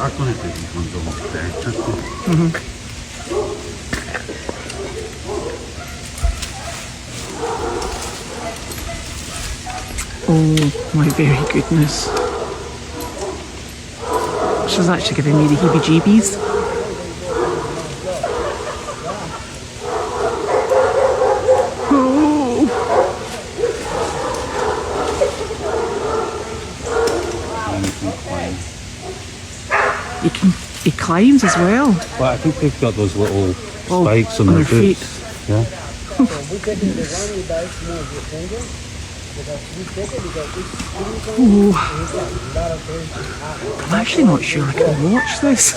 art on it, these ones are very interesting. Oh my very goodness. She's actually giving me the heebie-jeebies. He climbs as well. But I think they've got those little spikes on their feet. boots. Yeah. Ooh. I'm actually not sure I can watch this.